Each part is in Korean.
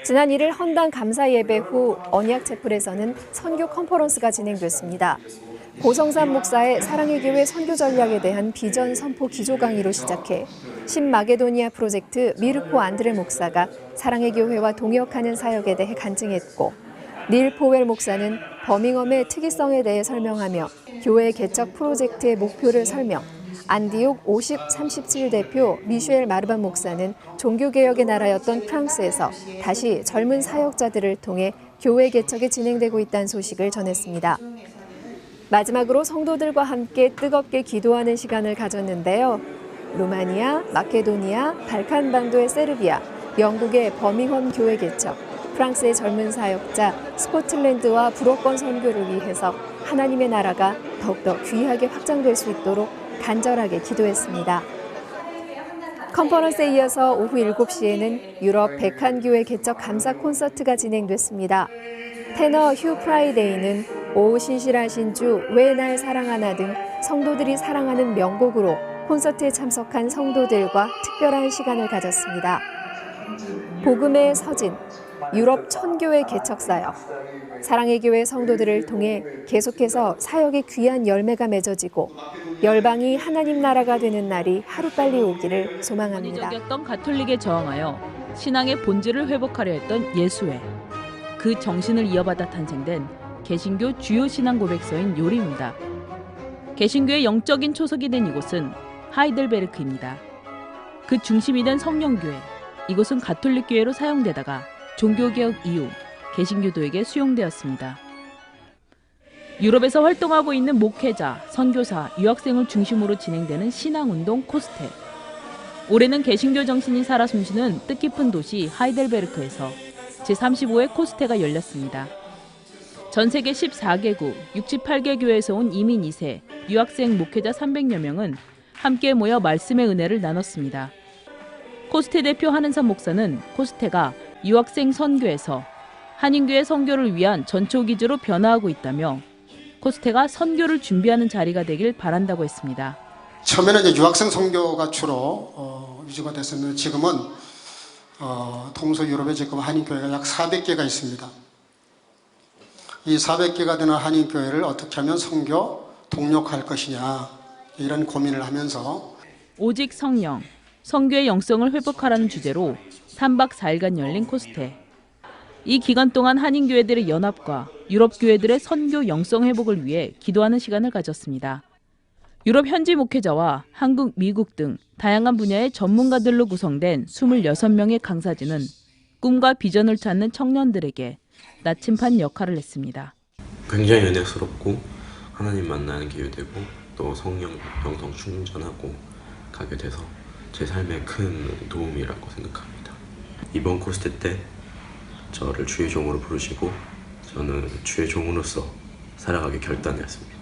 지난 1일 헌당 감사 예배 후 언약채플에서는 선교 컨퍼런스가 진행됐습니다. 고성삼 목사의 사랑의 교회 선교 전략에 대한 비전 선포 기조 강의로 시작해 신마게도니아 프로젝트 미르코 안드레 목사가 사랑의 교회와 동역하는 사역에 대해 간증했고, 닐 포웰 목사는 버밍엄의 특이성에 대해 설명하며 교회 개척 프로젝트의 목표를 설명, 안디옥 5037 대표 미셸 마르반 목사는 종교개혁의 나라였던 프랑스에서 다시 젊은 사역자들을 통해 교회 개척이 진행되고 있다는 소식을 전했습니다. 마지막으로 성도들과 함께 뜨겁게 기도하는 시간을 가졌는데요. 루마니아, 마케도니아, 발칸반도의 세르비아, 영국의 버밍엄 교회 개척, 프랑스의 젊은 사역자, 스코틀랜드와 불어권 선교를 위해서 하나님의 나라가 더욱더 귀하게 확장될 수 있도록 간절하게 기도했습니다. 컨퍼런스에 이어서 오후 7시에는 유럽 백한교회 개척 감사 콘서트가 진행됐습니다. 테너 휴 프라이데이는 오 신실하신 주 왜 날 사랑하나 등 성도들이 사랑하는 명곡으로 콘서트에 참석한 성도들과 특별한 시간을 가졌습니다. 복음의 서진, 유럽 천교회 개척 사역, 사랑의 교회 성도들을 통해 계속해서 사역의 귀한 열매가 맺어지고 열방이 하나님 나라가 되는 날이 하루빨리 오기를 소망합니다. 권위적이었던 가톨릭에 저항하여 신앙의 본질을 회복하려 했던 예수회. 그 정신을 이어받아 탄생된 개신교 주요 신앙 고백서인 요리입니다. 개신교의 영적인 초석이 된 이곳은 하이델베르크입니다. 그 중심이 된 성령교회, 이곳은 가톨릭 교회로 사용되다가 종교개혁 이후 개신교도에게 수용되었습니다. 유럽에서 활동하고 있는 목회자, 선교사, 유학생을 중심으로 진행되는 신앙운동 코스테. 올해는 개신교 정신이 살아 숨쉬는 뜻깊은 도시 하이델베르크에서 제35회 코스테가 열렸습니다. 전 세계 14개국, 68개 교회에서 온 이민 2세, 유학생 목회자 300여 명은 함께 모여 말씀의 은혜를 나눴습니다. 코스테 대표 한은삼 목사는 코스테가 유학생 선교에서 한인교회 선교를 위한 전초기지로 변화하고 있다며 코스테가 선교를 준비하는 자리가 되길 바란다고 했습니다. 처음에는 이제 유학생 선교가 주로 위주가 됐었는데 지금은 동서 유럽에 지금 한인교회가 약 400개가 있습니다. 이 400개가 되는 한인교회를 어떻게 하면 선교 동력할 것이냐, 이런 고민을 하면서 오직 성령, 선교의 영성을 회복하라는 주제로 3박 4일간 열린 코스테. 이 기간 동안 한인교회들의 연합과 유럽 교회들의 선교 영성 회복을 위해 기도하는 시간을 가졌습니다. 유럽 현지 목회자와 한국, 미국 등 다양한 분야의 전문가들로 구성된 26명의 강사진은 꿈과 비전을 찾는 청년들에게 나침반 역할을 했습니다. 굉장히 은혜스럽고 하나님 만나는 기회 되고 또 성령 영성 충전하고 가게 돼서 제 삶에 큰 도움이라고 생각합니다. 이번 코스테 때 저를 주의 종으로 부르시고 저는 주의 종으로서 살아가기 결단했습니다.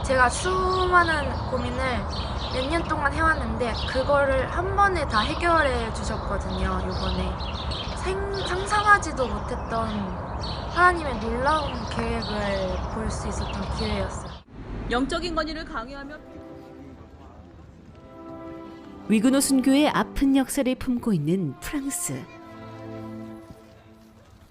제가 수많은 고민을 몇 년 동안 해왔는데 그거를 한 번에 다 해결해 주셨거든요. 이번에 상상하지도 못했던 하나님의 놀라운 계획을 볼 수 있었던 기회였어요. 영적인 권위를 강요하며 위그노 순교의 아픈 역사를 품고 있는 프랑스.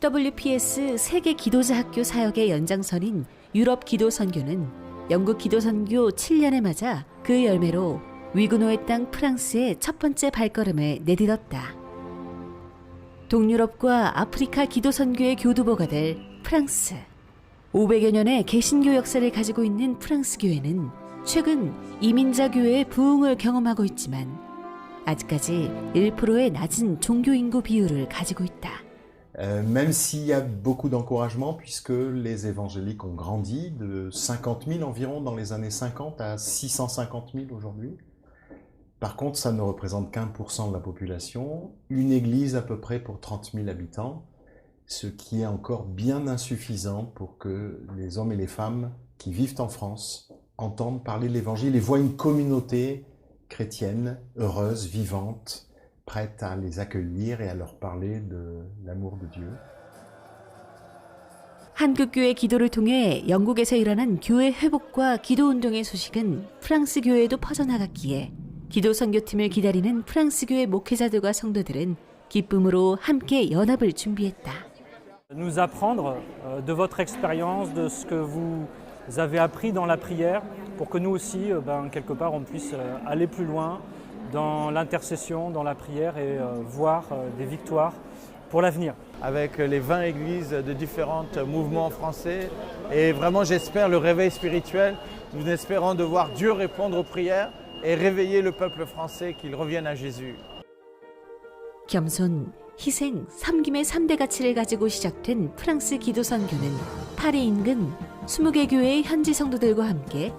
WPS 세계 기도자 학교 사역의 연장선인 유럽 기도 선교는 영국 기도 선교 7년에 맞아 그 열매로 위그노의 땅 프랑스의 첫 번째 발걸음을 내딛었다. 동유럽과 아프리카 기도 선교의 교두보가 될 프랑스. 500여 년의 개신교 역사를 가지고 있는 프랑스 교회는 최근 이민자 교회의 부흥을 경험하고 있지만 아직까지 1%의 낮은 종교 인구 비율을 가지고 있다. Même s'il y a beaucoup d'encouragement puisque les évangéliques ont grandi de 50 000 environ dans les années 50 à 650 000 aujourd'hui. Par contre, ça ne représente qu'1% de la population, une église à peu près pour 30 000 habitants, ce qui est encore bien insuffisant pour que les hommes et les femmes qui vivent en France entendent parler de l'évangile et voient une communauté chrétienne, heureuse, vivante, prête à les accueillir et à leur parler de l'amour de Dieu. 한국교회 기도를 통해 영국에서 일어난 교회 회복과 기도운동의 소식은 프랑스 교회에도 퍼져나갔기에 기도 선교팀을 기다리는 프랑스 교회 목회자들과 성도들은 기쁨으로 함께 연합을 준비했다. Nous apprendre de votre expérience, de ce que vous avez appris dans la prière, pour que nous aussi, quelque part, on puisse aller plus loin dans l'intercession, dans la prière et voir des victoires pour l'avenir. Avec les 20 églises de différents mouvements français. Et vraiment, j'espère le réveil spirituel. Nous espérons de voir Dieu répondre aux prières et réveiller le peuple français qu'il revienne à Jésus. 겸손, 희생, 섬김의 3대 가치를 가지고 시작된 프랑스 기도 선교는 파리 인근 20개 교회의 현지 성도들과 함께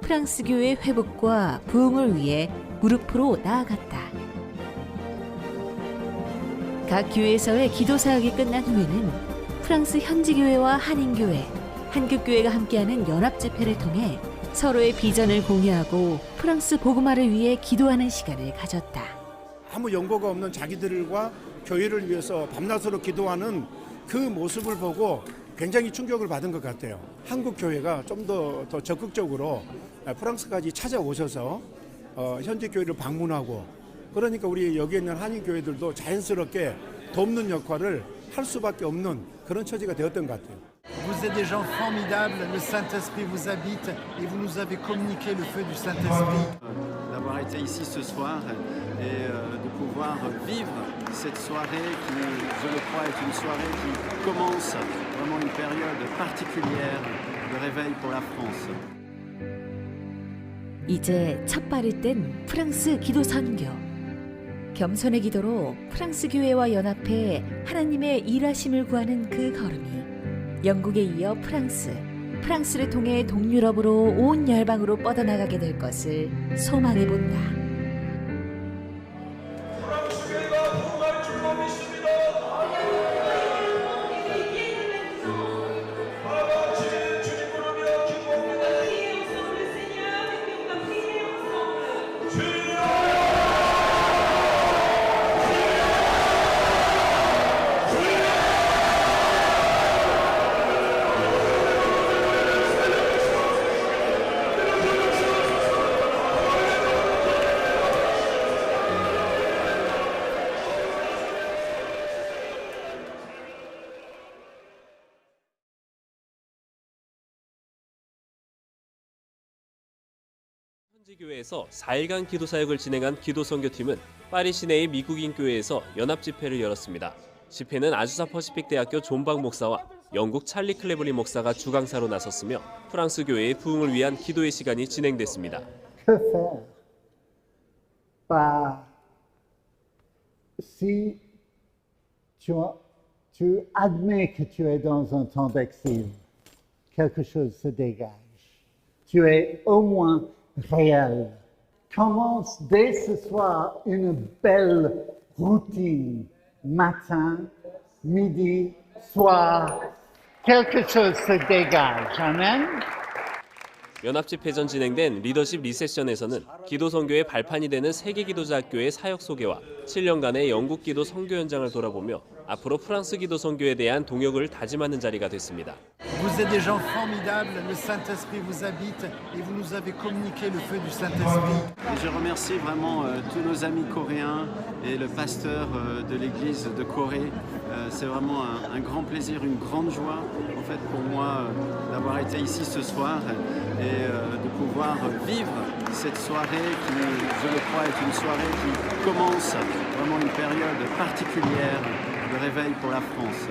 프랑스 교회 회복과 부흥을 위해 무릎으로 나아갔다. 각 교회에서의 기도 사역이 끝난 후에는 프랑스 현지 교회와 한인 교회, 한국 교회가 함께하는 연합 집회를 통해 서로의 비전을 공유하고 프랑스 복음화를 위해 기도하는 시간을 가졌다. 아무 연고가 없는 자기들과 교회를 위해서 밤낮으로 기도하는 그 모습을 보고 굉장히 충격을 받은 것 같아요. 한국 교회가 좀 더 적극적으로 프랑스까지 찾아오셔서 현지 교회를 방문하고, 그러니까 우리 여기 있는 한인 교회들도 자연스럽게 돕는 역할을 할 수밖에 없는 그런 처지가 되었던 것 같아요. Vous êtes des gens formidables, le Saint-Esprit vous habite et vous nous avez communiqué le feu du Saint-Esprit. D'avoir été ici ce soir et de pouvoir vivre cette soirée qui, je le crois, est une soirée qui commence vraiment une période particulière de réveil pour la France. 이제 첫 발을 뗀 프랑스 기도 선교. 겸손의 기도로 프랑스 교회와 연합해 하나님의 일하심을 구하는 그 걸음이 영국에 이어 프랑스를 통해 동유럽으로 온 열방으로 뻗어나가게 될 것을 소망해 본다. 현지교회에서 4일간 기도 사역을 진행한 기도 선교팀은 파리 시내의 미국인 교회에서 연합 집회를 열었습니다. 집회는 아주사 퍼시픽 대학교 존박 목사와 영국 찰리 클레블리 목사가 주강사로 나섰으며 프랑스 교회의 부흥을 위한 기도의 시간이 진행됐습니다. Que faire? Si tu admets que tu es dans un temps d'exil, quelque chose se dégage. Tu es au moins réel. Commence dès ce soir une belle routine. Matin, midi, soir. Quelque chose se dégage. Amen. 연합 집회 전 진행된 리더십 리세션에서는 기도 선교의 발판이 되는 세계 기도자 학교의 사역 소개와 7년간의 영국 기도 선교 현장을 돌아보며 앞으로 프랑스 기도 선교에 대한 동역을 다짐하는 자리가 됐습니다. Vous êtes des gens formidables, le Saint-Esprit vous habite et vous nous avez communiqué le feu du Saint-Esprit. Et je remercie vraiment tous nos amis coréens et le pasteur de l'église de Corée. C'est vraiment un grand plaisir, une grande joie en fait pour moi d'avoir été ici ce soir et de pouvoir vivre cette soirée qui, je le crois, est une soirée qui commence vraiment une période particulière de réveil pour la France.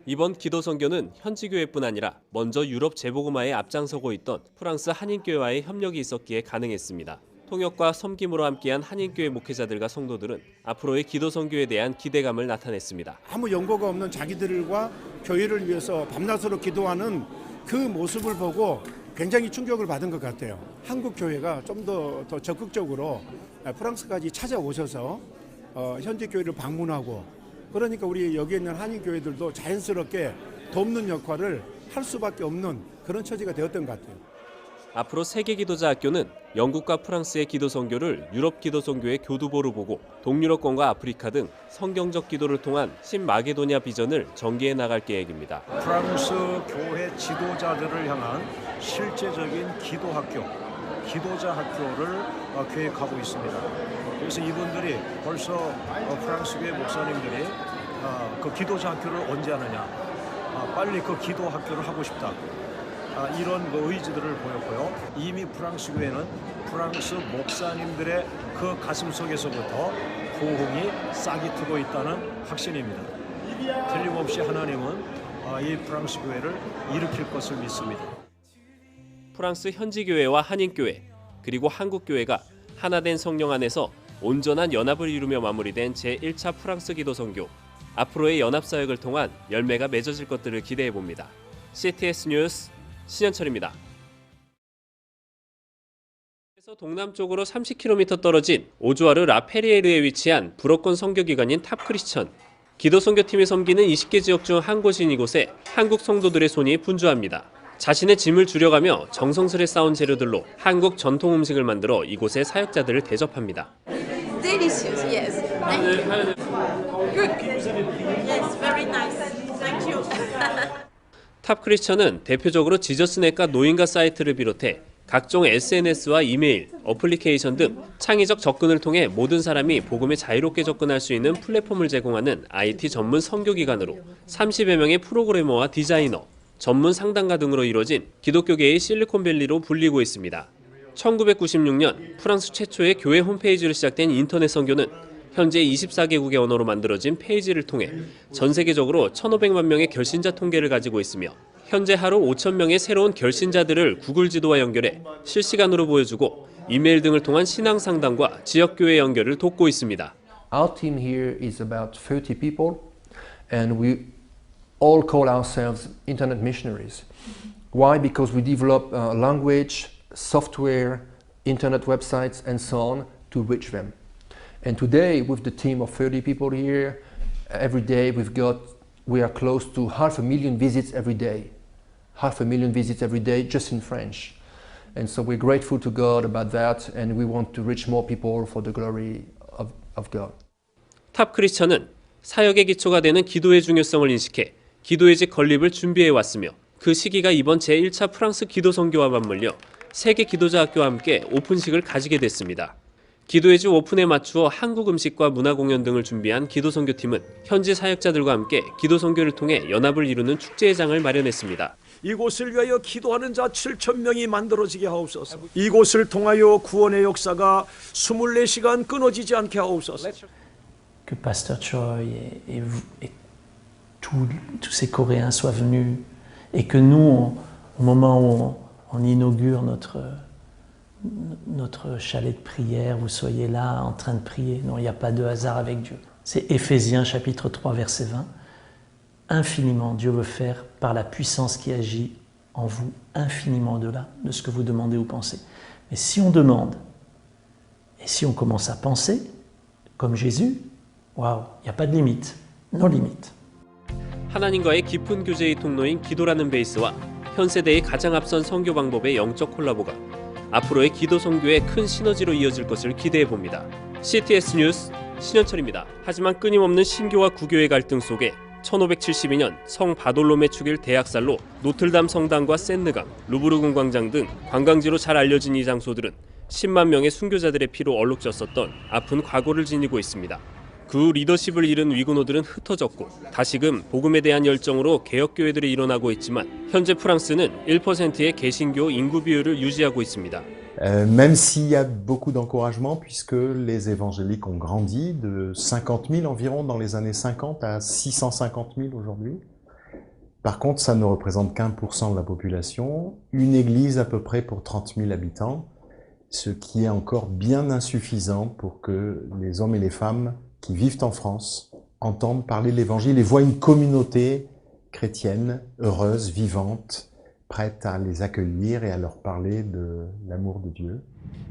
이번 기도 선교는 현지 교회뿐 아니라 먼저 유럽 재복음화에 앞장서고 있던 프랑스 한인교회와의 협력이 있었기에 가능했습니다. 통역과 섬김으로 함께한 한인교회 목회자들과 성도들은 앞으로의 기도 선교에 대한 기대감을 나타냈습니다. 아무 연고가 없는 자기들과 교회를 위해서 밤낮으로 기도하는 그 모습을 보고 굉장히 충격을 받은 것 같아요. 한국 교회가 좀 더 적극적으로 프랑스까지 찾아오셔서 현지 교회를 방문하고, 그러니까 우리 여기 있는 한인 교회들도 자연스럽게 돕는 역할을 할 수밖에 없는 그런 처지가 되었던 것 같아요. 앞으로 세계 기도자 학교는 영국과 프랑스의 기도 선교를 유럽 기도 선교의 교두보로 보고 동유럽권과 아프리카 등 성경적 기도를 통한 신마게도냐 비전을 전개해 나갈 계획입니다. 프랑스 교회 지도자들을 향한 실제적인 기도 학교, 기도자 학교를 계획하고 있습니다. 그래서 이분들이 벌써 프랑스교회 목사님들이 그 기도자 학교를 언제 하느냐, 빨리 그 기도 학교를 하고 싶다, 이런 그 의지들을 보였고요. 이미 프랑스교회는 프랑스 목사님들의 그 가슴 속에서부터 호응이 싹이 트고 있다는 확신입니다. 틀림없이 하나님은 이 프랑스 교회를 일으킬 것을 믿습니다. 프랑스 현지 교회와 한인 교회 그리고 한국 교회가 하나된 성령 안에서 온전한 연합을 이루며 마무리된 제1차 프랑스 기도 선교. 앞으로의 연합 사역을 통한 열매가 맺어질 것들을 기대해 봅니다. CTS 뉴스 신현철입니다. 동남쪽으로 30km 떨어진 오주아르 라페리에르에 위치한 불어권 선교기관인 탑크리스천. 기도 선교팀이 섬기는 20개 지역 중 한 곳인 이곳에 한국 성도들의 손이 분주합니다. 자신의 짐을 줄여가며 정성스레 쌓은 재료들로 한국 전통 음식을 만들어 이곳의 사역자들을 대접합니다. Delicious, yes. Thank you. Good. Yes, very nice. Thank you. 탑크리스천은 대표적으로 지저스넷과 노인가 사이트를 비롯해 각종 SNS와 이메일, 어플리케이션 등 창의적 접근을 통해 모든 사람이 복음에 자유롭게 접근할 수 있는 플랫폼을 제공하는 IT 전문 선교기관으로 30여 명의 프로그래머와 디자이너, 전문 상담가 등으로 이루어진 기독교계의 실리콘밸리로 불리고 있습니다. 1996년 프랑스 최초의 교회 홈페이지로 시작된 인터넷 선교는 현재 24개국의 언어로 만들어진 페이지를 통해 전 세계적으로 1,500만 명의 결신자 통계를 가지고 있으며 현재 하루 5,000명의 새로운 결신자들을 구글 지도와 연결해 실시간으로 보여주고 이메일 등을 통한 신앙 상담과 지역교회 연결을 돕고 있습니다. Our team here is about 30 people and we all call ourselves internet missionaries. Why? Because we develop language, software, internet websites and so on to reach them. And today with the team of 30 people here, every day we are close to 500,000 visits every day. 500,000 visits every day just in French. And so we're grateful to God about that and we want to reach more people for the glory of God. 탑 크리스천은 사역의 기초가 되는 기도의 중요성을 인식해 기도의 집 건립을 준비해 왔으며 그 시기가 이번 제1차 프랑스 기도 선교와 맞물려 세계 기도자 학교와 함께 오픈식을 가지게 됐습니다. 기도의 집 오픈에 맞추어 한국 음식과 문화 공연 등을 준비한 기도 선교팀은 현지 사역자들과 함께 기도 선교를 통해 연합을 이루는 축제장을 마련했습니다. 이곳을 위하여 기도하는 자 7,000명이 만들어지게 하옵소서. 이곳을 통하여 구원의 역사가 24시간 끊어지지 않게 하옵소서. Que Pasteur Choi et tous ces Coréens soient venus et que nous, au moment où on inaugure notre chalet de prière, vous soyez là en train de prier. Non, il n'y a pas de hasard avec Dieu. C'est Éphésiens chapitre 3 verset 20. Infiniment, Dieu veut faire par la puissance qui agit en vous, infiniment au-delà de ce que vous demandez ou pensez. Mais si on demande, et si on commence à penser, comme Jésus, waouh, il n'y a pas de limite, no limite. 하나님과의 깊은 교제의 통로인 기도라는 베이스와 현 세대의 가장 앞선 선교 방법의 영적 콜라보가 앞으로의 기도 선교의 큰 시너지로 이어질 것을 기대해 봅니다. CTS 뉴스 신현철입니다. 하지만 끊임없는 신교와 구교의 갈등 속에 1572년 성 바돌롬의 축일 대학살로 노틀담 성당과 센느강, 루브르 궁광장 등 관광지로 잘 알려진 이 장소들은 10만 명의 순교자들의 피로 얼룩졌었던 아픈 과거를 지니고 있습니다. 그 후 리더십을 잃은 위구노들은 흩어졌고 다시금 복음에 대한 열정으로 개혁교회들이 일어나고 있지만 현재 프랑스는 1%의 개신교 인구 비율을 유지하고 있습니다. Même s'il y a beaucoup d'encouragement puisque les évangéliques ont grandi de 50 000 environ dans les années 50 à 650 000 aujourd'hui. Par contre, ça ne représente qu'1% de la population, une église à peu près pour 30 000 habitants, ce qui est encore bien insuffisant pour que les hommes et les femmes qui vivent en France entendent parler de l'évangile et voient une communauté chrétienne, heureuse, vivante, prête à les accueillir et à leur parler de l'amour de Dieu.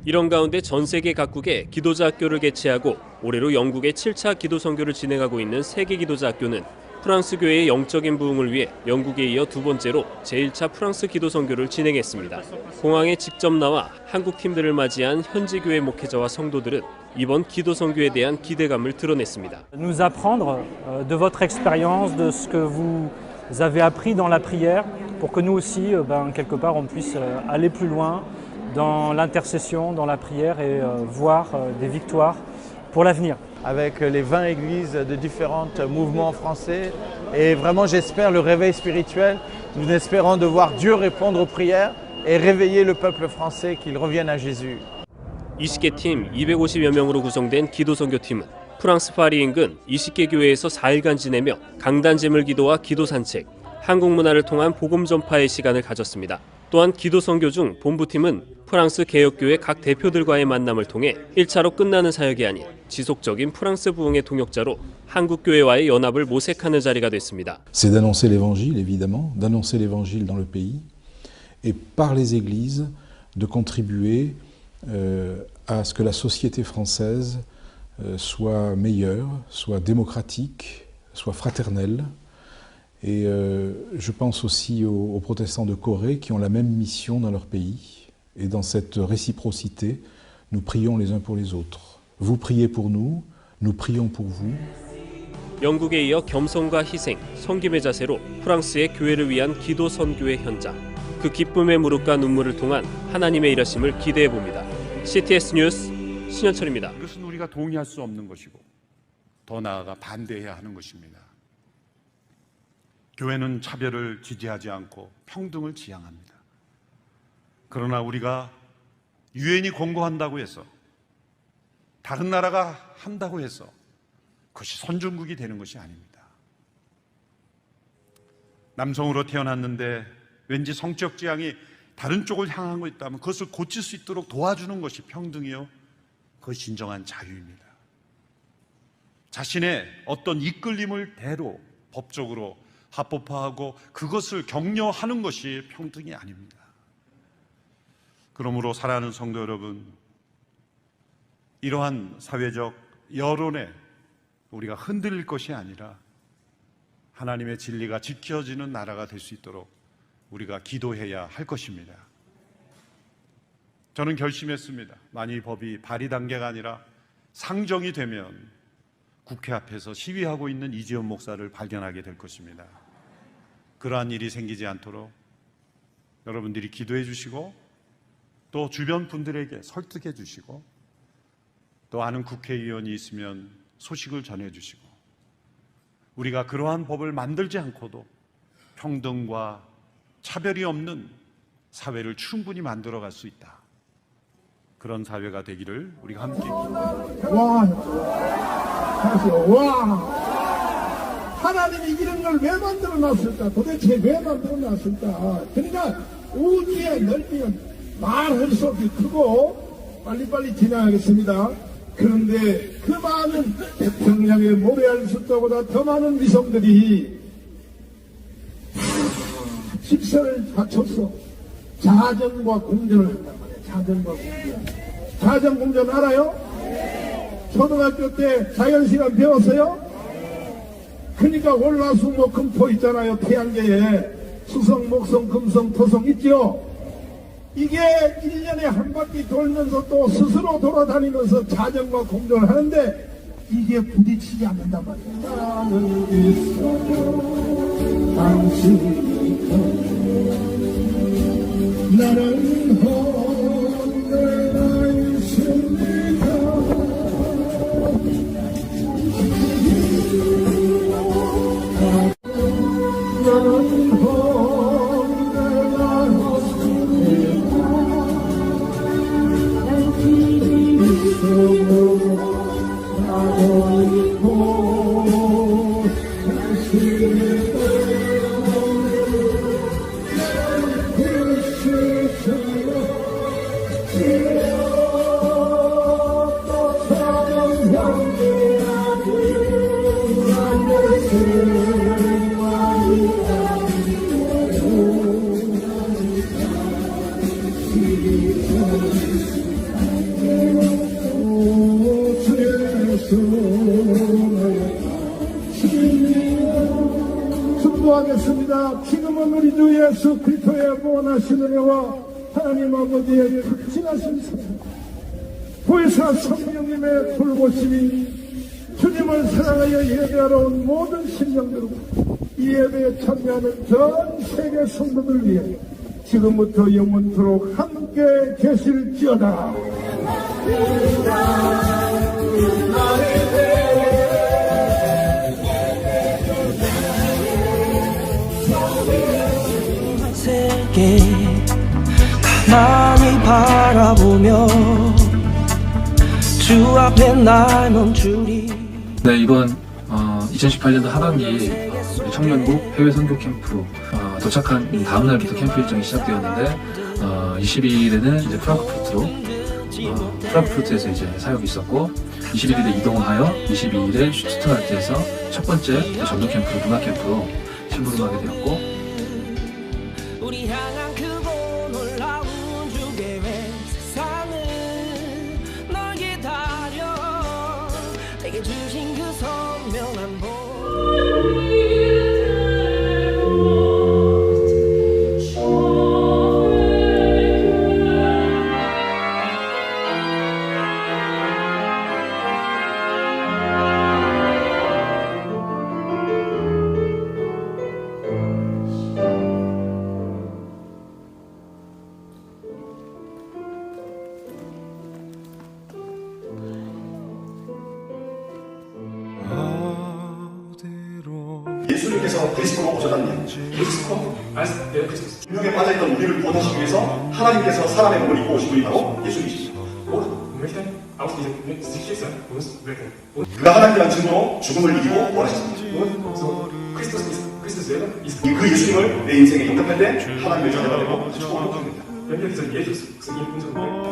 이런 가운데 전 세계 각국에 기도자 학교를 개최하고 올해로 영국의 7차 기도 선교를 진행하고 있는 세계 기도자 학교는 프랑스 교회의 영적인 부흥을 위해 영국에 이어 두 번째로 제1차 프랑스 기도 선교를 진행했습니다. 공항에 직접 나와 한국 팀들을 맞이한 현지 교회 목회자와 성도들은 이번 기도 선교에 대한 기대감을 드러냈습니다. Nous apprendre de votre expérience, de ce que vous avez appris dans la prière, pour que nous aussi, quelque part, on puisse aller plus loin dans l'intercession, dans la prière et voir des victoires pour l'avenir. Avec les 20 églises de différents mouvements français. Et vraiment, j'espère le réveil spirituel. Nous espérons de voir Dieu répondre aux prières et réveiller le peuple français qu'il revienne à Jésus. 20개 팀 250여 명으로 구성된 기도 선교팀은 프랑스 파리 인근 20개 교회에서 4일간 지내며 강단제물 기도와 기도 산책, 한국 문화를 통한 복음 전파의 시간을 가졌습니다. 또한 기도 선교 중 본부팀은 프랑스 개혁교회 각 대표들과의 만남을 통해 1차로 끝나는 사역이 아닌 지속적인 프랑스 부흥의 동역자로 한국 교회와의 연합을 모색하는 자리가 됐습니다. C'est d'annoncer l'évangile évidemment, d'annoncer l'évangile dans le pays et par les églises de contribuer à ce que la société française soit meilleure, soit démocratique, soit fraternelle. Et je pense aussi aux protestants de Corée qui ont la même mission dans leur pays. Et dans cette réciprocité, nous prions les uns pour les autres. Vous priez pour nous, nous prions pour vous. 영국에 이어 겸손과 희생, 섬김의 자세로 프랑스의 교회를 위한 기도 선교의 현장. 그 기쁨의 무릎과 눈물을 통한 하나님의 일하심을 기대해 봅니다. CTS 뉴스 신현철입니다. 이것은 우리가 동의할 수 없는 것이고 더 나아가 반대해야 하는 것입니다. 교회는 차별을 지지하지 않고 평등을 지향합니다. 그러나 우리가 유엔이 권고한다고 해서 다른 나라가 한다고 해서 그것이 선진국이 되는 것이 아닙니다. 남성으로 태어났는데 왠지 성적 지향이 다른 쪽을 향한 거 있다면 그것을 고칠 수 있도록 도와주는 것이 평등이요, 그것이 진정한 자유입니다. 자신의 어떤 이끌림을 대로 법적으로 합법화하고 그것을 격려하는 것이 평등이 아닙니다. 그러므로 사랑하는 성도 여러분, 이러한 사회적 여론에 우리가 흔들릴 것이 아니라 하나님의 진리가 지켜지는 나라가 될 수 있도록 우리가 기도해야 할 것입니다. 저는 결심했습니다. 만일 이 법이 발의 단계가 아니라 상정이 되면 국회 앞에서 시위하고 있는 이지연 목사를 발견하게 될 것입니다. 그러한 일이 생기지 않도록 여러분들이 기도해 주시고 또 주변 분들에게 설득해 주시고 또 아는 국회의원이 있으면 소식을 전해 주시고 우리가 그러한 법을 만들지 않고도 평등과 차별이 없는 사회를 충분히 만들어갈 수 있다. 그런 사회가 되기를 우리가 함께 기도합니다. 와, 하나님이 이런 걸 왜 만들어 놨을까? 도대체 왜 만들어 놨을까? 그러니까 우주의 넓이는 말할 수 없이 크고 빨리빨리 지나가겠습니다. 그런데 그 많은 태평양의 모래알 숫자보다 더 많은 위성들이 질서를 갖춰서 자전과 공전을 한단 말이에요. 자전과 공전. 자전 공전 알아요? 초등학교 때 자연시간 배웠어요? 그러니까 월화수목 금토 있잖아요. 태양계에 수성, 목성, 금성, 토성 있죠? 이게 1년에 한 바퀴 돌면서 또 스스로 돌아다니면서 자전과 공전을 하는데 이게 부딪히지 않는단 말이에요. 나는 있어도 당신이 나는 언제나 있습니다. 나는 축복하겠습니다. 지금은 우리 주 예수 그리스도의 무한하신 은혜와 하나님 아버지의 극진하신 사랑, 보혜사 성령님의 돌보심이 주님을 사랑하여 예배하러 온 모든 심령들과 이 예배에 참여하는 전 세계 성도들 위해 지금부터 영원토록 함께 계실지어다. 세계 가만히 바라보며 주 앞에 날 멈추리. 네, 이번 2018년도 하반기 청년국 해외 선교 캠프 도착한 다음 날부터 캠프 일정이 시작되었는데 22일에는 이제 프랑크푸르트에서 이제 사역이 있었고 21일에 이동하여 22일에 슈투트가르트에서 첫 번째 전도 캠프로 문화 캠프로 심부름하게 되었고. 우리 향한 크고 놀라운 주 계획 세상은 널 기다려 내게 주신 그 선명한 복. 예수님께서 그리스도로 오셨다는 얘기죠. 유혹에 빠져있던 우리를 구원하시기 위해서 하나님께서 사람의 몸을 입고 오신 분이 바로 예수님이십니다. 그가 하나님이라는 증거로 죽음을 이기고 부활하셨습니다. 그 예수님을 내 인생에 영접할 때 하나님의 자녀가 되고 축복을 받습니다.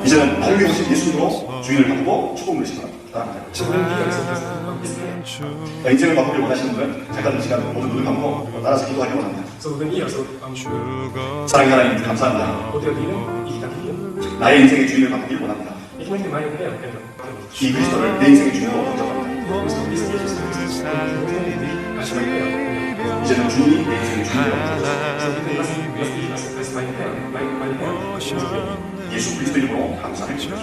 이제는 하늘에 오신 예수님으로 주인을 바꾸고 축복을 누리시기 바랍니다. 인생을 바꾸길 원하시는 분은 잠깐 시간 모두 눈을 감고 따라서 기도하기 원합니다. 사랑의 하나님 감사합니다. 나의 인생의 주인을 바꾸길 원합니다. 이 그리스도를 내 인생의 주인으로 영접합니다. 이제는 주님이 내 인생의 주인이라고 예수 그리스도 이름으로 감사합니다.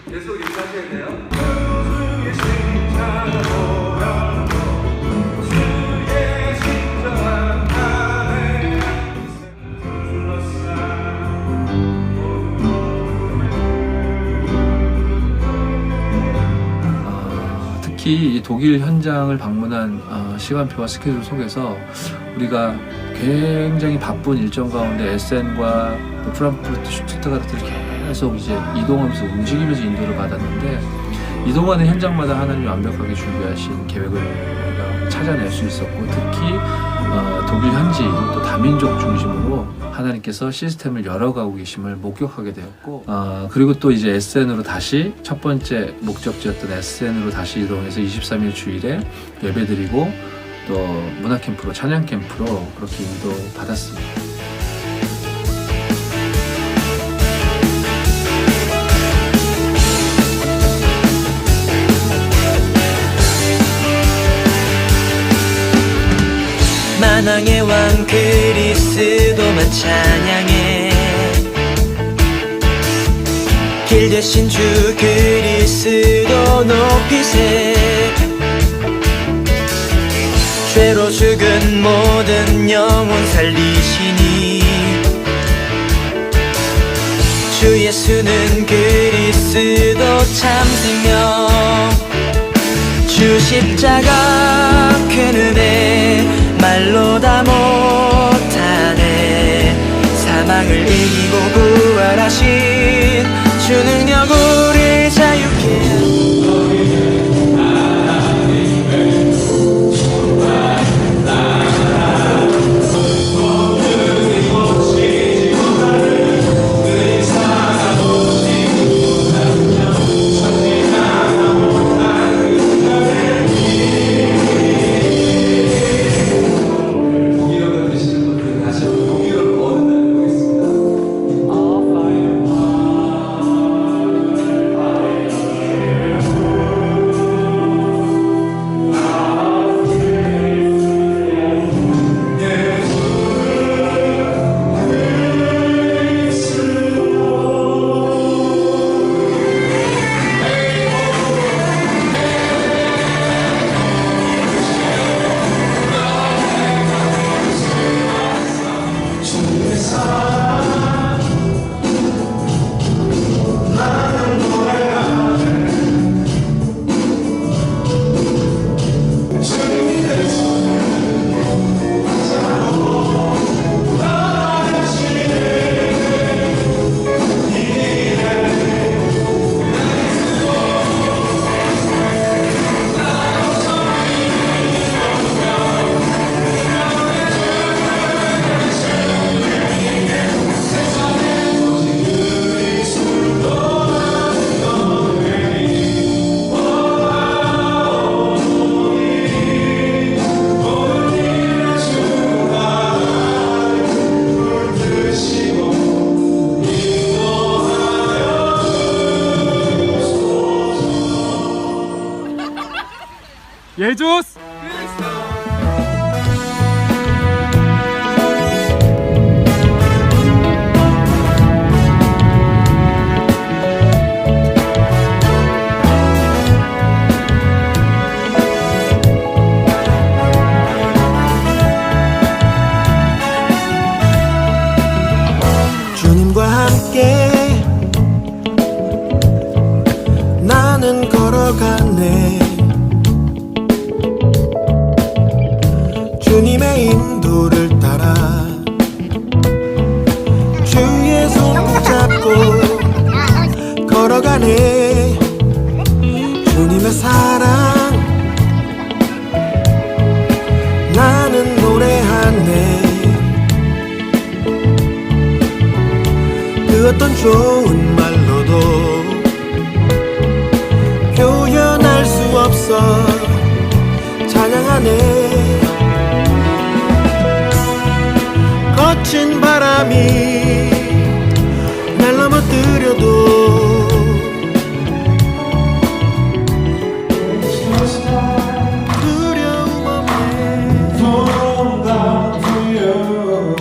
계속 인사하셔야 돼요. 특히 이 독일 현장을 방문한 시간표와 스케줄 속에서 우리가 굉장히 바쁜 일정 가운데 에센과 프랑크푸르트, 슈투트가르트를 계속 이제 이동하면서 움직이면서 인도를 받았는데 이동하는 현장마다 하나님이 완벽하게 준비하신 계획을 우리가 찾아낼 수 있었고 특히 독일 현지 또 다민족 중심으로 하나님께서 시스템을 열어가고 계심을 목격하게 되었고 그리고 또 이제 에센으로 다시 첫 번째 목적지였던 에센으로 다시 이동해서 23일 주일에 예배드리고 또 문화캠프로 찬양캠프로 그렇게 인도받았습니다. 만왕의 왕 그리스도만 찬양해 길 대신 주 그리스도 높이세 죄로 죽은 모든 영혼 살리시니 주 예수는 그리스도 참 생명 주 십자가 큰 은혜 말로 다 못하네 사망을 이기고 부활하신 주 능력 우릴 자유케 예주스! 주님과 함께 나는 걸어가네. 주님의 인도를 따라 주의 손 잡고 걸어가네. 주님의 사랑 나는 노래하네. 그 어떤 좋은 말로도 표현할 수 없어 찬양하네. 거친 바람이 날 넘어뜨려도 두려움 없네. Fall down to you.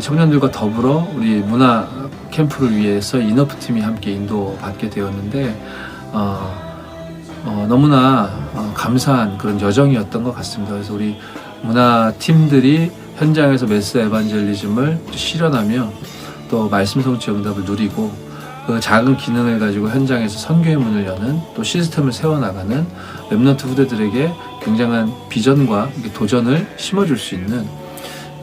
청년들과 더불어 우리 문화 캠프를 위해서 인어프팀이 함께 인도받게 되었는데 너무나 감사한 그런 여정이었던 것 같습니다. 그래서 우리 문화팀들이 현장에서 메스 에반젤리즘을 실현하며 또 말씀 성취 응답을 누리고 그 작은 기능을 가지고 현장에서 선교의 문을 여는 또 시스템을 세워나가는 렘넌트 후대들에게 굉장한 비전과 도전을 심어줄 수 있는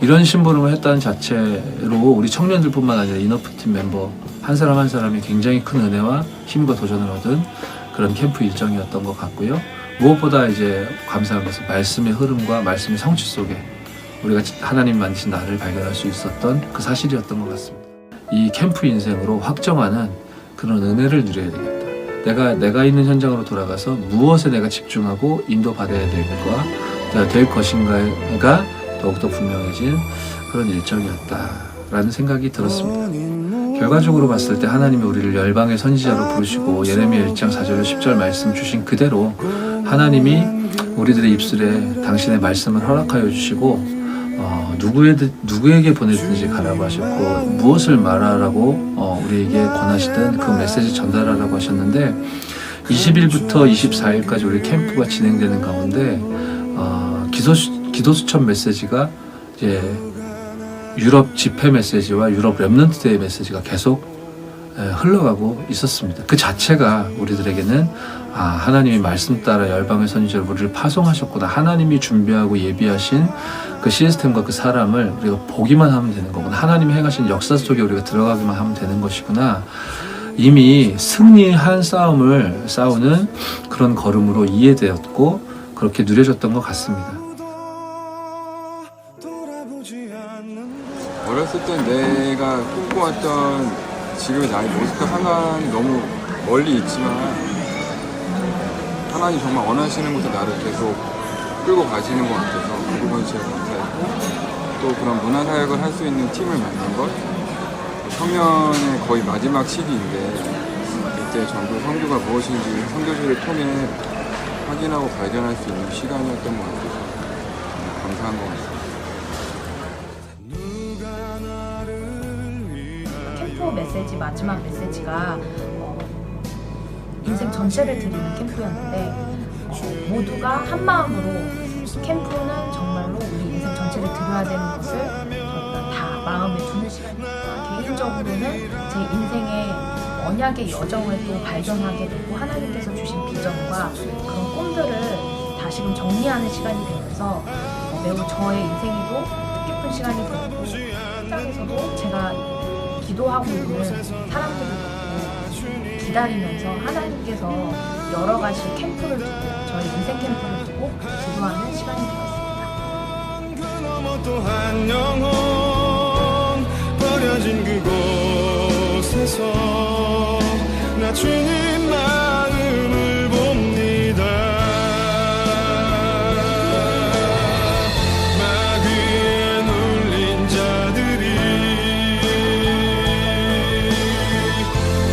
이런 심부름을 했다는 자체로 우리 청년들뿐만 아니라 인어프팀 멤버 한 사람 한 사람이 굉장히 큰 은혜와 힘과 도전을 얻은 그런 캠프 일정이었던 것 같고요. 무엇보다 이제 감사한 것은 말씀의 흐름과 말씀의 성취 속에 우리가 하나님 만드신 나를 발견할 수 있었던 그 사실이었던 것 같습니다. 이 캠프 인생으로 확정하는 그런 은혜를 누려야 되겠다. 내가 있는 현장으로 돌아가서 무엇에 내가 집중하고 인도받아야 될 것인가가 더욱더 분명해진 그런 일정이었다라는 생각이 들었습니다. 결과적으로 봤을 때 하나님이 우리를 열방의 선지자로 부르시고 예레미야 1장 4절 10절 말씀 주신 그대로 하나님이 우리들의 입술에 당신의 말씀을 허락하여 주시고 누구에게 보내든지 가라고 하셨고 무엇을 말하라고 우리에게 권하시든 그 메시지 전달하라고 하셨는데 20일부터 24일까지 우리 캠프가 진행되는 가운데 기도 수첩 메시지가 이제 유럽 집회 메시지와 유럽 렘넌트 데이 메시지가 계속 흘러가고 있었습니다. 그 자체가 우리들에게는 하나님이 말씀 따라 열방의 선지자로 우리를 파송하셨구나. 하나님이 준비하고 예비하신 그 시스템과 그 사람을 우리가 보기만 하면 되는 거구나. 하나님이 행하신 역사 속에 우리가 들어가기만 하면 되는 것이구나. 이미 승리한 싸움을 싸우는 그런 걸음으로 이해되었고 그렇게 누려졌던 것 같습니다. 어렸을 때 내가 꿈꿔왔던 지금의 나의 모습과 하나님 너무 멀리 있지만 하나님 정말 원하시는 곳에 나를 계속 끌고 가시는 것 같아서 그 부분이 제일 감사했고 또 그런 문화사역을 할 수 있는 팀을 만난 것 청년의 거의 마지막 시기인데 그때 전도 선교가 무엇인지 선교지를 통해 확인하고 발견할 수 있는 시간이었던 것 같아서 감사한 것 같습니다. 캠프 메시지, 마지막 메시지가 인생 전체를 드리는 캠프였는데 모두가 한 마음으로 캠프는 정말로 우리 인생 전체를 드려야 되는 것을 저희가 다 마음에 두는 시간입니다. 개인적으로는 제 인생의 언약의 여정을 또 발견하게 되고 하나님께서 주신 비전과 그런 꿈들을 다시금 정리하는 시간이 되면서 매우 저의 인생에도 뜻깊은 시간이 되고 현장에서도 제가 기도하고 있는 사람들을 보고 기다리면서 하나님께서 여러 가지 캠프를 두고 저희 인생 캠프를 두고 기도하는 시간이 되었습니다. 한 영혼 버려진 그곳에서 나 주님 마음을 봅니다. 마귀에 눌린 자들이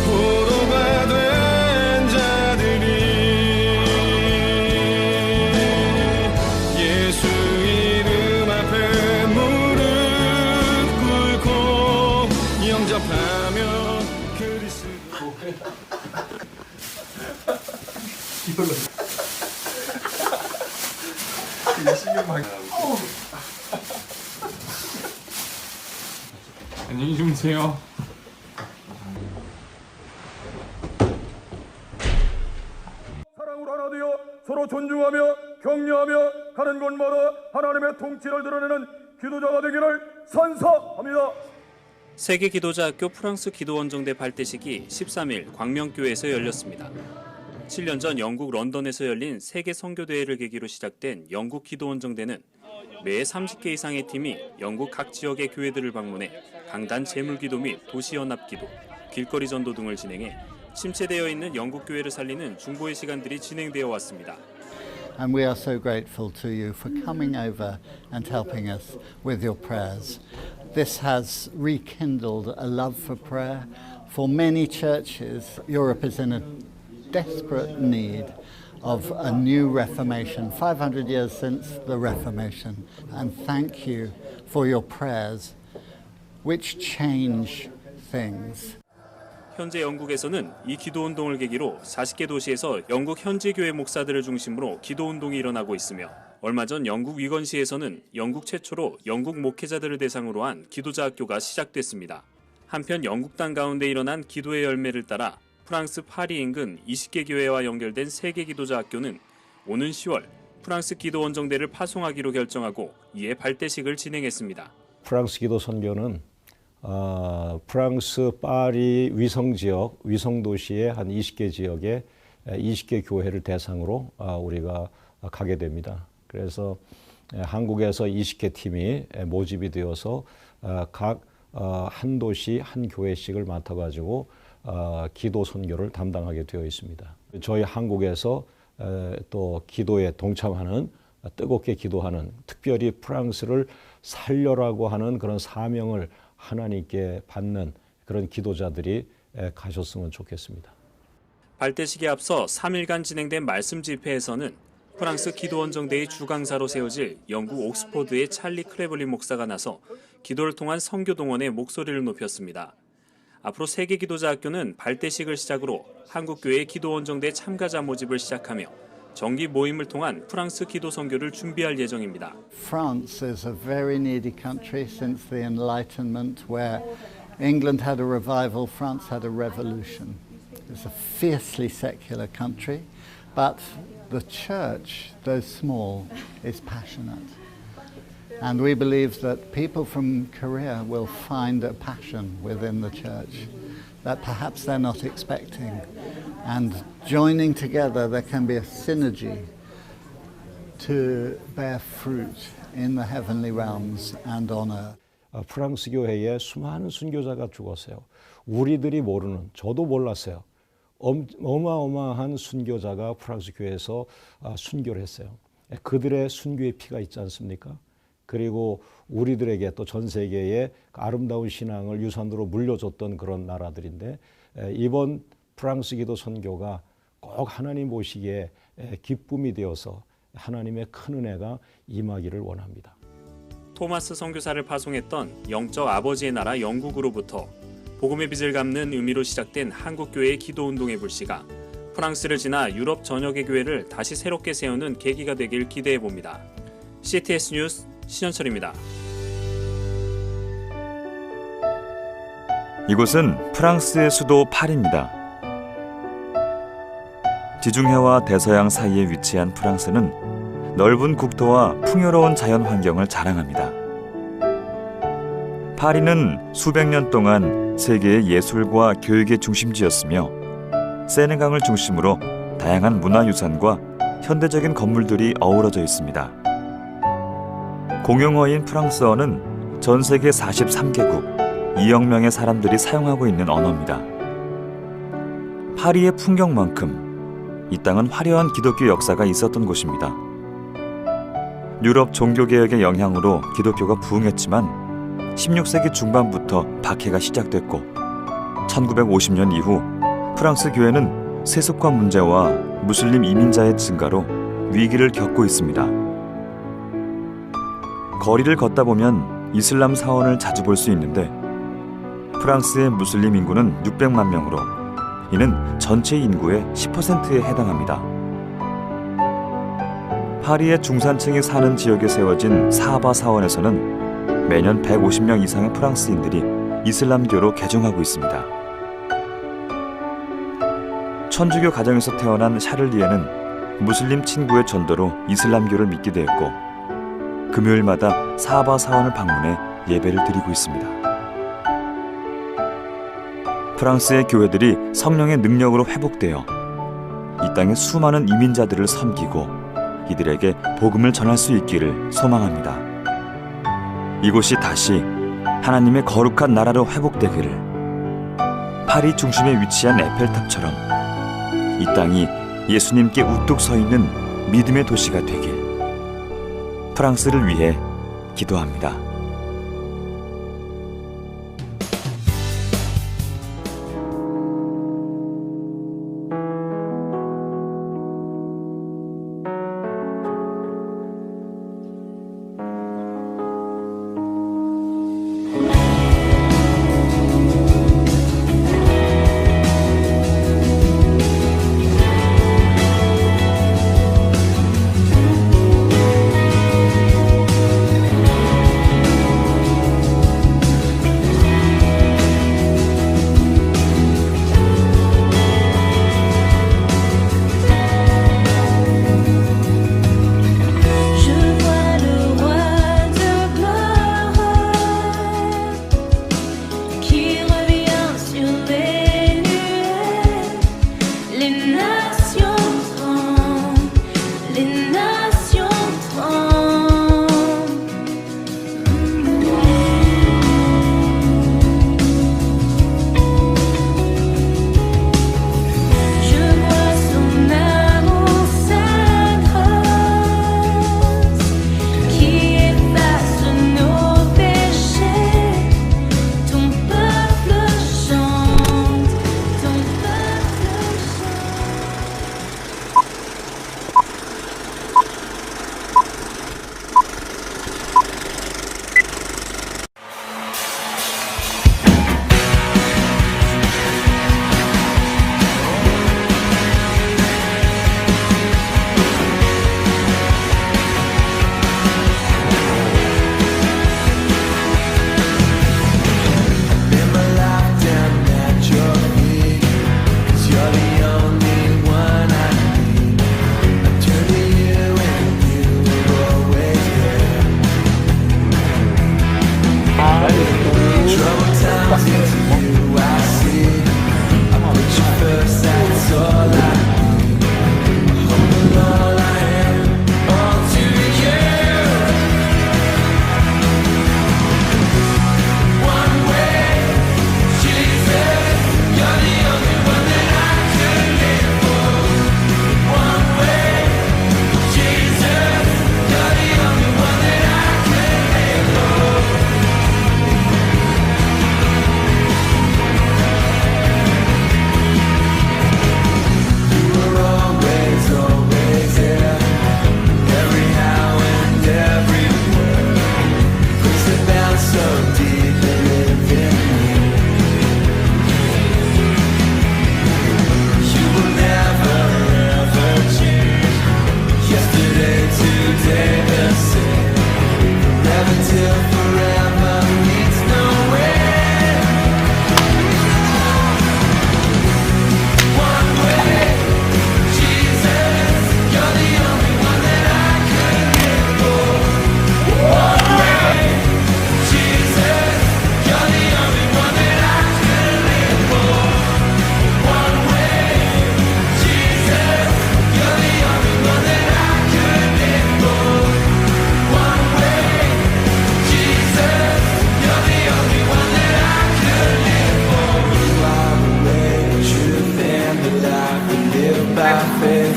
포로가 된 자들이 예수 이름 앞에 무릎 꿇고 영접하며 그리스도 이걸로 이게 신경망. 안녕히 주무세요. 사랑으로 하나 되어 서로 존중하며 격려하며 가는 곳마다 하나님의 통치를 드러내는 기도자가 되기를 선서합니다. 세계 기도자 학교 프랑스 기도원정대 발대식이 13일 광명교회에서 열렸습니다. 7년 전 영국 런던에서 열린 세계 선교대회를 계기로 시작된 영국 기도원정대는 매 30개 이상의 팀이 영국 각 지역의 교회들을 방문해 강단 재물기도 및 도시연합기도, 길거리 전도 등을 진행해 침체되어 있는 영국 교회를 살리는 중보의 시간들이 진행되어 왔습니다. And we are so grateful to you for coming over and helping us with your prayers. This has rekindled a love for prayer. For many churches, Europe is in a desperate need of a new Reformation, 500 years since the Reformation. And thank you for your prayers, which change things. 현재 영국에서는 이 기도운동을 계기로 40개 도시에서 영국 현지 교회 목사들을 중심으로 기도운동이 일어나고 있으며 얼마 전 영국 위건시에서는 영국 최초로 영국 목회자들을 대상으로 한 기도자 학교가 시작됐습니다. 한편 영국 땅 가운데 일어난 기도의 열매를 따라 프랑스 파리 인근 20개 교회와 연결된 세계 기도자 학교는 오는 10월 프랑스 기도원정대를 파송하기로 결정하고 이에 발대식을 진행했습니다. 프랑스 기도 선교는 프랑스 파리 위성지역, 위성도시의 한 20개 지역에 20개 교회를 대상으로 우리가 가게 됩니다. 그래서 한국에서 20개 팀이 모집이 되어서 각 한 도시 한 교회씩을 맡아가지고 기도 선교를 담당하게 되어 있습니다. 저희 한국에서 또 기도에 동참하는, 뜨겁게 기도하는, 특별히 프랑스를 살려라고 하는 그런 사명을 하나님께 받는 그런 기도자들이 가셨으면 좋겠습니다. 발대식에 앞서 3일간 진행된 말씀 집회에서는 프랑스 기도원정대의 주강사로 세워질 영국 옥스퍼드의 찰리 클레블린 목사가 나서 기도를 통한 선교 동원에 목소리를 높였습니다. 앞으로 세계 기도자 학교는 발대식을 시작으로 한국교회 기도원정대 참가자 모집을 시작하며 정기 모임을 통한 프랑스 기도 선교를 준비할 예정입니다. France is a very needy country since the Enlightenment, where England had a revival, France had a revolution. It's a fiercely secular country, but the church, though small, is passionate. And we believe that people from Korea will find a passion within the church that perhaps they're not expecting. And joining together, there can be a synergy to bear fruit in the heavenly realms and on earth. 프랑스 교회에 수많은 순교자가 죽었어요. 우리들이 모르는, 저도 몰랐어요. 어마어마한 순교자가 프랑스 교회에서 순교를 했어요. 그들의 순교의 피가 있지 않습니까? 그리고 우리들에게 또 전 세계에 아름다운 신앙을 유산으로 물려줬던 그런 나라들인데 이번 프랑스 기도 선교가 꼭 하나님 보시기에 기쁨이 되어서 하나님의 큰 은혜가 임하기를 원합니다. 토마스 선교사를 파송했던 영적 아버지의 나라 영국으로부터 복음의 빚을 갚는 의미로 시작된 한국교회의 기도운동의 불씨가 프랑스를 지나 유럽 전역의 교회를 다시 새롭게 세우는 계기가 되길 기대해봅니다. CTS 뉴스 신현철입니다. 이곳은 프랑스의 수도 파리입니다. 지중해와 대서양 사이에 위치한 프랑스는 넓은 국토와 풍요로운 자연 환경을 자랑합니다. 파리는 수백 년 동안 세계의 예술과 교육의 중심지였으며 세네강을 중심으로 다양한 문화유산과 현대적인 건물들이 어우러져 있습니다. 공용어인 프랑스어는 전 세계 43개국 2억 명의 사람들이 사용하고 있는 언어입니다. 파리의 풍경만큼 이 땅은 화려한 기독교 역사가 있었던 곳입니다. 유럽 종교개혁의 영향으로 기독교가 부흥했지만 16세기 중반부터 박해가 시작됐고 1950년 이후 프랑스 교회는 세습과 문제와 무슬림 이민자의 증가로 위기를 겪고 있습니다. 거리를 걷다 보면 이슬람 사원을 자주 볼 수 있는데 프랑스의 무슬림 인구는 600만 명으로 이는 전체 인구의 10%에 해당합니다. 파리의 중산층이 사는 지역에 세워진 사바 사원에서는 매년 150명 이상의 프랑스인들이 이슬람교로 개종하고 있습니다. 천주교 가정에서 태어난 샤를리에는 무슬림 친구의 전도로 이슬람교를 믿게 되었고 금요일마다 사바 사원을 방문해 예배를 드리고 있습니다. 프랑스의 교회들이 성령의 능력으로 회복되어 이 땅의 수많은 이민자들을 섬기고 이들에게 복음을 전할 수 있기를 소망합니다. 이곳이 다시 하나님의 거룩한 나라로 회복되기를, 파리 중심에 위치한 에펠탑처럼 이 땅이 예수님께 우뚝 서 있는 믿음의 도시가 되길 프랑스를 위해 기도합니다.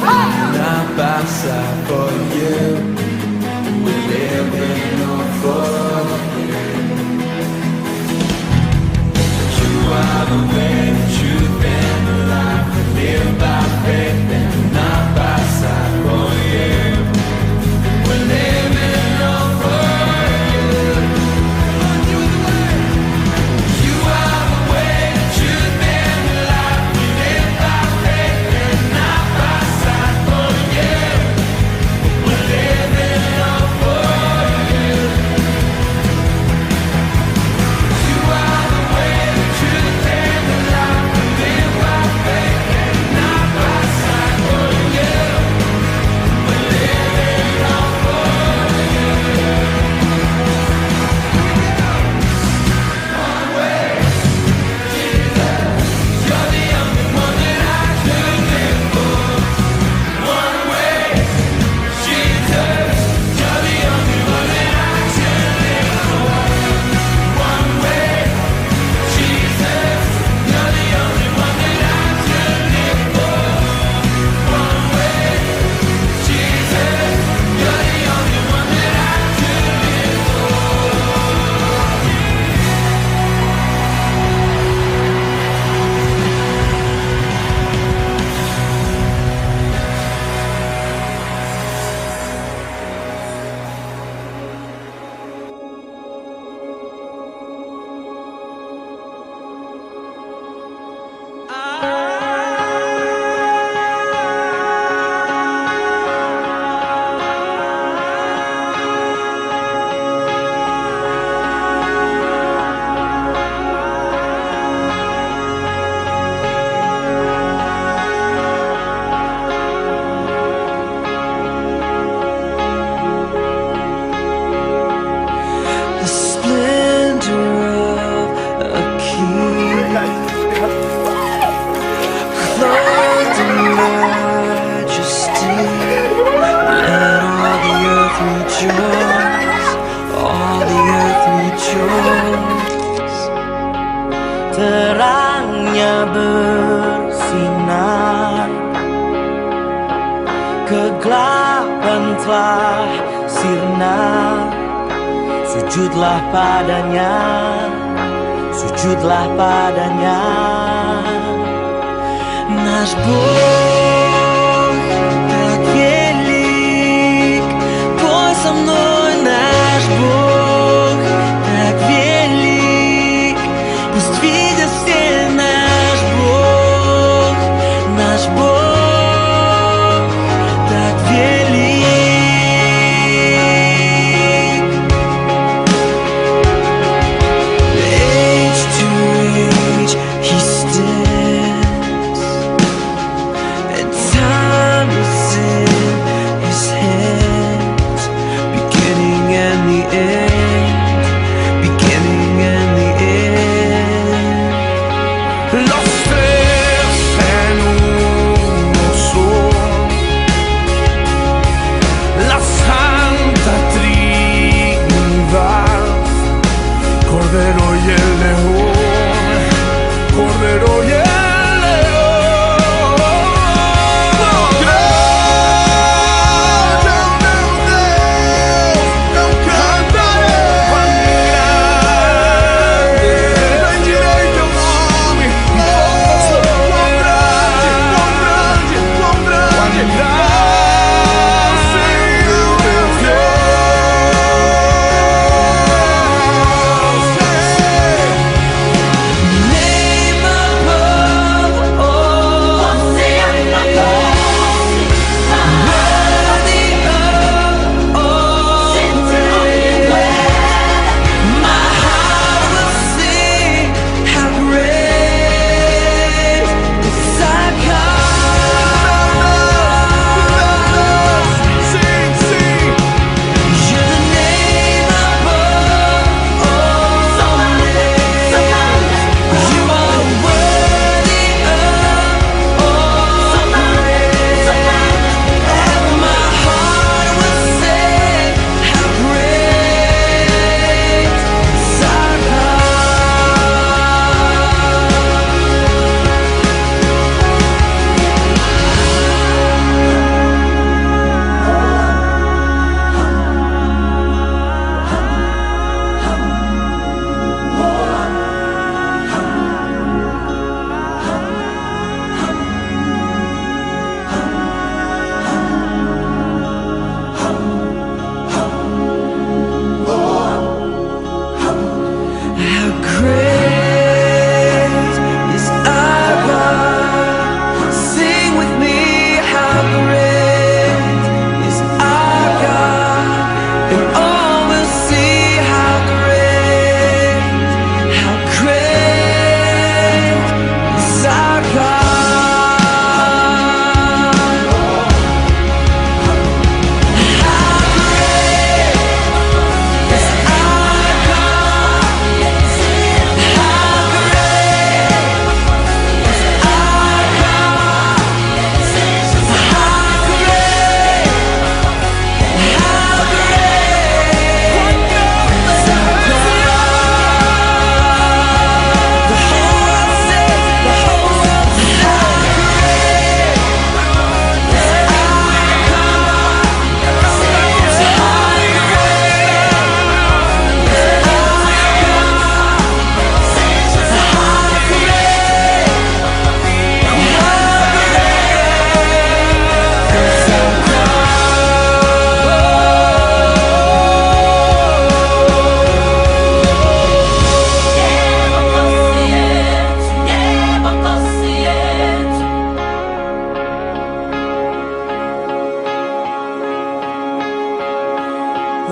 not by side for you. We're living on for you. You are the way, the truth, and the life. We live by faith and not by sight for you. We're living on for you. You're the way. You are the way, the truth, and the life. We live by faith and not by sight for you. We're living on for you. You are the way, the truth, and the life. We live by faith and not by sight for you. We're living on for you. One way, Jesus, you're the only one that I could live for. One way, Jesus, you're the only one that I could live for. One way, Jesus, you're the only one that I could live for. One way, Jesus, you're the only one that I could live for. The splendor of a king, clothed in majesty, let all the earth rejoice, all the earth rejoice. Terangnya bersinar, kegelapan telah sirna. Sujudlah padanya, sujudlah padanya. Наш Бог так велик, пой со мной, наш Бог так велик, пусть видят все наш Бог так велик. Age to age he stands,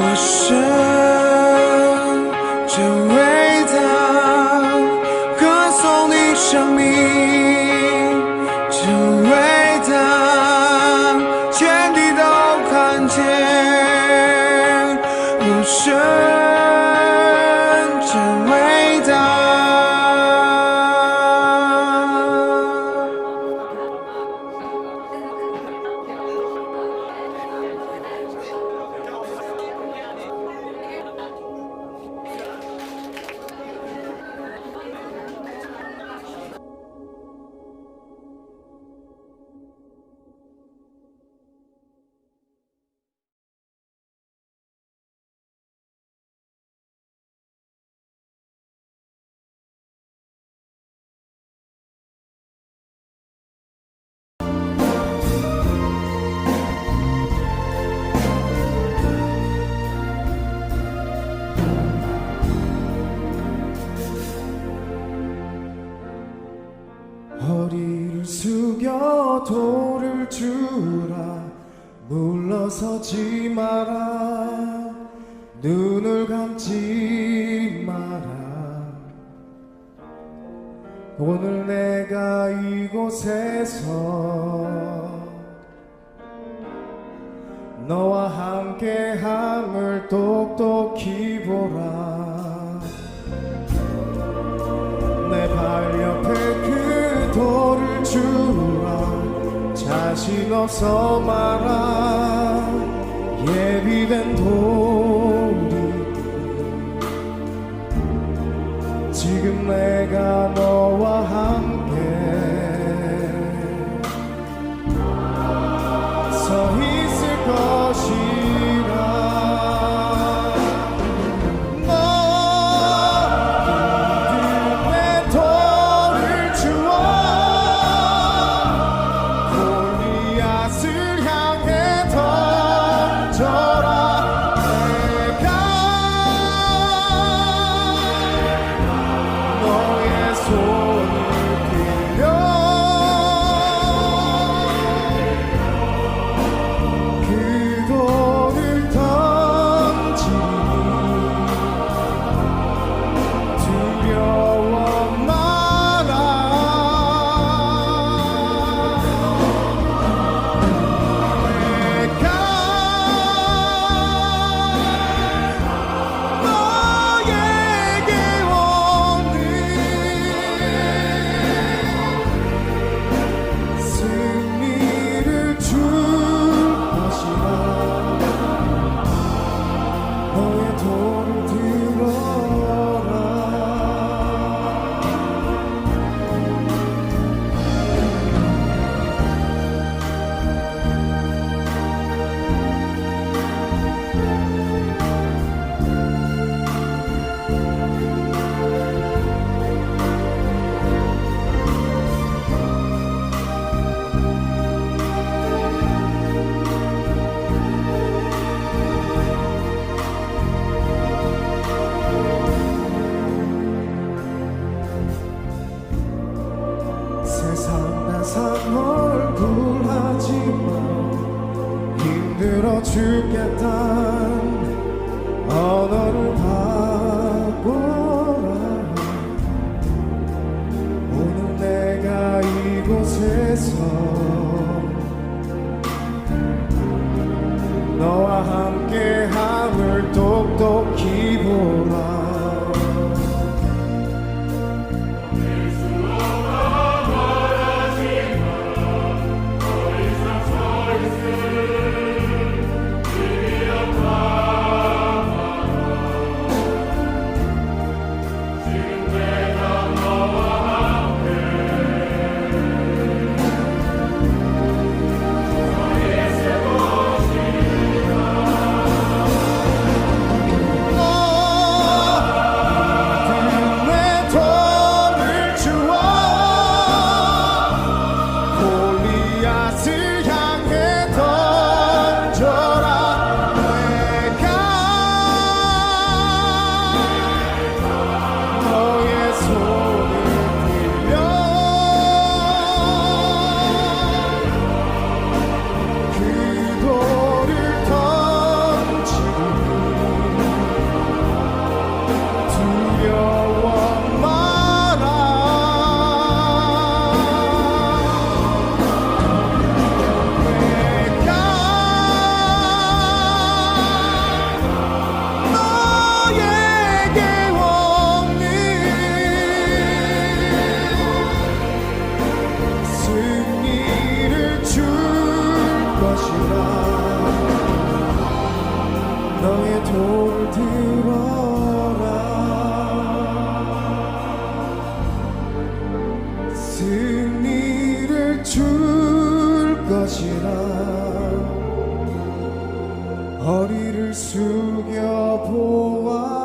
我顺着味道歌颂你生命，这味道全地都看见。我顺着味道。허리를 숙여 돌을 주라 물러서지 마라 눈을 감지 마라 오늘 내가 이곳에서 너와 함께함을 똑똑히 보라 내 발 옆에 그 돌을 주라 자신 없어 마라 예비된 돌이 지금 내가 너와 함께 서 있을 것이라 힘들어 죽겠단 언어를 바꿔라 오늘 내가 이곳에서 너와 함께함을 똑똑히 보라 너의 돌을 들어라 승리를 줄 것이라 허리를 숙여 보아